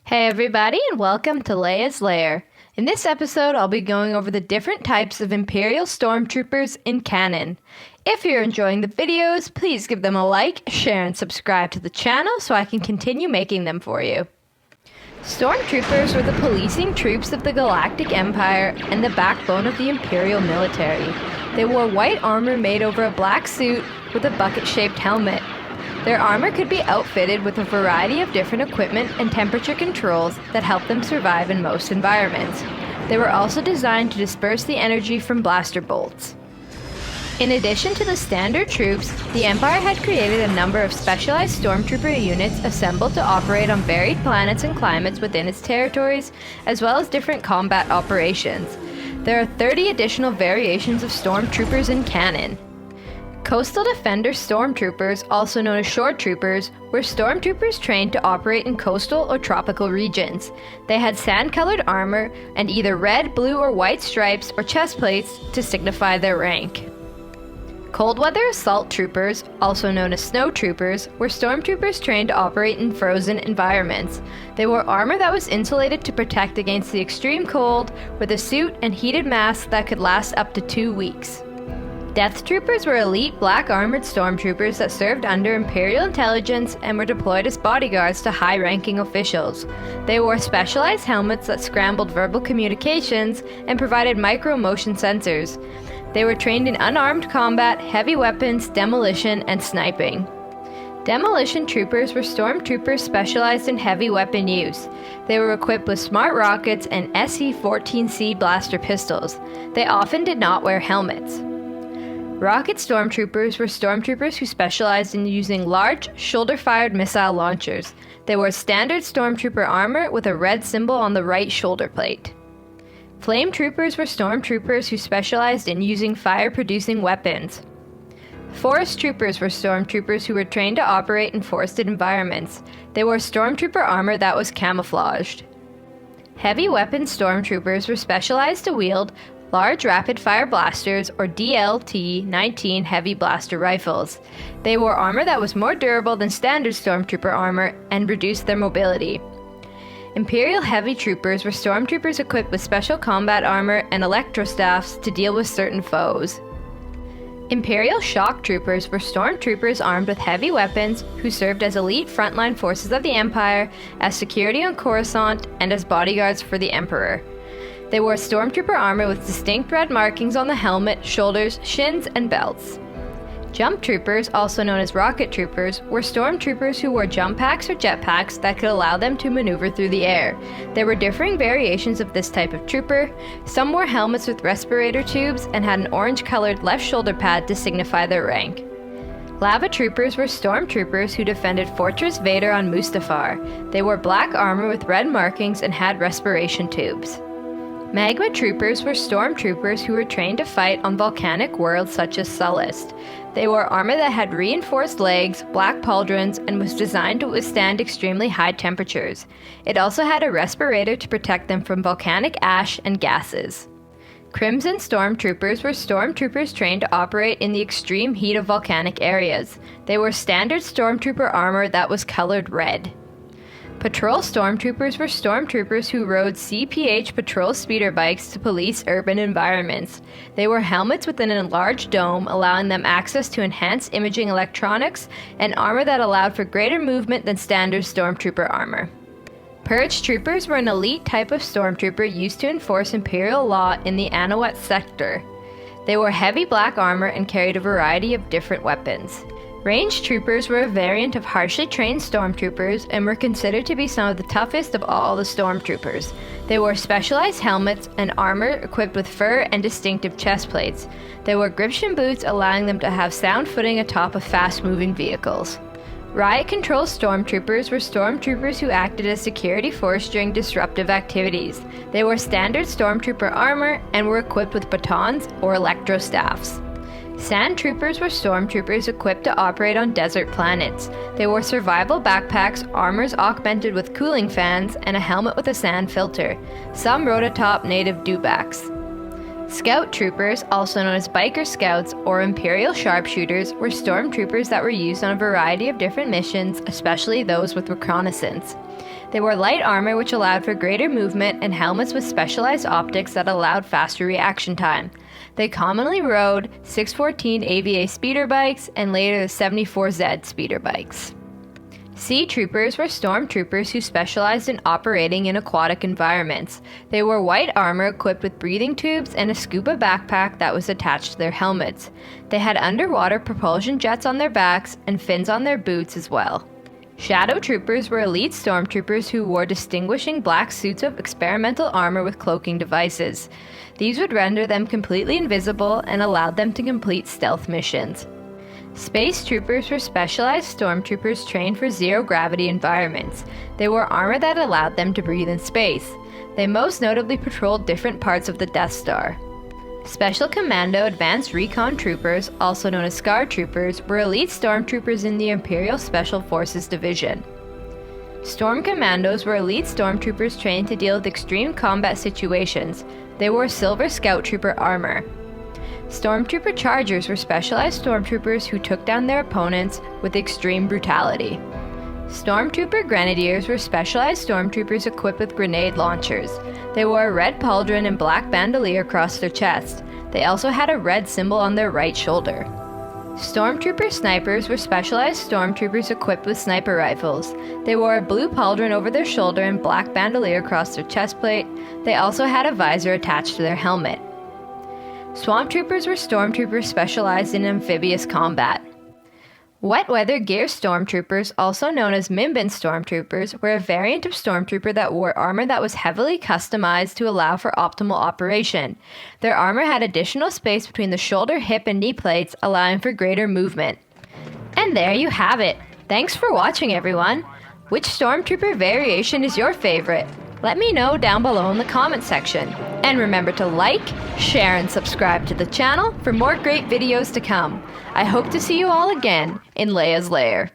Hey everybody, and welcome to Leia's Lair. In this episode, I'll be going over the different types of Imperial Stormtroopers in canon. If you're enjoying the videos, please give them a like, share, and subscribe to the channel so I can continue making them for you. Stormtroopers were the policing troops of the Galactic Empire and the backbone of the Imperial military. They wore white armor made over a black suit with a bucket-shaped helmet. Their armor could be outfitted with a variety of different equipment and temperature controls that helped them survive in most environments. They were also designed to disperse the energy from blaster bolts. In addition to the standard troops, the Empire had created a number of specialized stormtrooper units assembled to operate on varied planets and climates within its territories, as well as different combat operations. There are 30 additional variations of stormtroopers in canon. Coastal Defender Stormtroopers, also known as Shore Troopers, were stormtroopers trained to operate in coastal or tropical regions. They had sand-colored armor and either red, blue, or white stripes or chest plates to signify their rank. Cold Weather Assault Troopers, also known as Snow Troopers, were stormtroopers trained to operate in frozen environments. They wore armor that was insulated to protect against the extreme cold, with a suit and heated masks that could last up to 2 weeks. Death Troopers were elite black armored stormtroopers that served under Imperial intelligence and were deployed as bodyguards to high-ranking officials. They wore specialized helmets that scrambled verbal communications and provided micro-motion sensors. They were trained in unarmed combat, heavy weapons, demolition, and sniping. Demolition Troopers were stormtroopers specialized in heavy weapon use. They were equipped with smart rockets and SE-14C blaster pistols. They often did not wear helmets. Rocket Stormtroopers were stormtroopers who specialized in using large, shoulder-fired missile launchers. They wore standard stormtrooper armor with a red symbol on the right shoulder plate. Flame Troopers were stormtroopers who specialized in using fire-producing weapons. Forest Troopers were stormtroopers who were trained to operate in forested environments. They wore stormtrooper armor that was camouflaged. Heavy Weapon Stormtroopers were specialized to wield large rapid-fire blasters, or DLT-19 heavy blaster rifles. They wore armor that was more durable than standard stormtrooper armor and reduced their mobility. Imperial Heavy Troopers were stormtroopers equipped with special combat armor and electrostaffs to deal with certain foes. Imperial Shock Troopers were stormtroopers armed with heavy weapons who served as elite frontline forces of the Empire, as security on Coruscant, and as bodyguards for the Emperor. They wore stormtrooper armor with distinct red markings on the helmet, shoulders, shins, and belts. Jump Troopers, also known as Rocket Troopers, were stormtroopers who wore jump packs or jetpacks that could allow them to maneuver through the air. There were differing variations of this type of trooper. Some wore helmets with respirator tubes and had an orange-colored left shoulder pad to signify their rank. Lava Troopers were stormtroopers who defended Fortress Vader on Mustafar. They wore black armor with red markings and had respiration tubes. Magma Troopers were stormtroopers who were trained to fight on volcanic worlds such as Sullust. They wore armor that had reinforced legs, black pauldrons, and was designed to withstand extremely high temperatures. It also had a respirator to protect them from volcanic ash and gases. Crimson Stormtroopers were stormtroopers trained to operate in the extreme heat of volcanic areas. They wore standard stormtrooper armor that was colored red. Patrol Stormtroopers were stormtroopers who rode CPH patrol speeder bikes to police urban environments. They wore helmets within an enlarged dome, allowing them access to enhanced imaging electronics and armor that allowed for greater movement than standard stormtrooper armor. Purge Troopers were an elite type of stormtrooper used to enforce Imperial law in the Anahuac sector. They wore heavy black armor and carried a variety of different weapons. Ranged Troopers were a variant of harshly trained stormtroopers and were considered to be some of the toughest of all the stormtroopers. They wore specialized helmets and armor equipped with fur and distinctive chest plates. They wore gription boots, allowing them to have sound footing atop of fast-moving vehicles. Riot Control Stormtroopers were stormtroopers who acted as security force during disruptive activities. They wore standard stormtrooper armor and were equipped with batons or electro staffs. Sand Troopers were stormtroopers equipped to operate on desert planets. They wore survival backpacks, armors augmented with cooling fans, and a helmet with a sand filter. Some rode atop native dewbacks. Scout troopers, also known as biker scouts or Imperial sharpshooters, were stormtroopers that were used on a variety of different missions, especially those with reconnaissance. They wore light armor which allowed for greater movement and helmets with specialized optics that allowed faster reaction time. They commonly rode 614 AVA speeder bikes and later the 74Z speeder bikes. Sea troopers were stormtroopers who specialized in operating in aquatic environments. They wore white armor equipped with breathing tubes and a scuba backpack that was attached to their helmets. They had underwater propulsion jets on their backs and fins on their boots as well. Shadow troopers were elite stormtroopers who wore distinguishing black suits of experimental armor with cloaking devices. These would render them completely invisible and allowed them to complete stealth missions. Space troopers were specialized stormtroopers trained for zero-gravity environments. They wore armor that allowed them to breathe in space. They most notably patrolled different parts of the Death Star. Special Commando Advanced Recon Troopers, also known as SCAR Troopers, were elite stormtroopers in the Imperial Special Forces Division. Storm Commandos were elite stormtroopers trained to deal with extreme combat situations. They wore silver Scout Trooper armor. Stormtrooper Chargers were specialized stormtroopers who took down their opponents with extreme brutality. Stormtrooper Grenadiers were specialized stormtroopers equipped with grenade launchers. They wore a red pauldron and black bandolier across their chest. They also had a red symbol on their right shoulder. Stormtrooper Snipers were specialized stormtroopers equipped with sniper rifles. They wore a blue pauldron over their shoulder and black bandolier across their chest plate. They also had a visor attached to their helmet. Swamp Troopers were stormtroopers specialized in amphibious combat. Wet Weather Gear Stormtroopers, also known as Mimban Stormtroopers, were a variant of Stormtrooper that wore armor that was heavily customized to allow for optimal operation. Their armor had additional space between the shoulder, hip, and knee plates, allowing for greater movement. And there you have it! Thanks for watching, everyone! Which Stormtrooper variation is your favorite? Let me know down below in the comment section. And remember to like, share, and subscribe to the channel for more great videos to come. I hope to see you all again in Leia's Lair.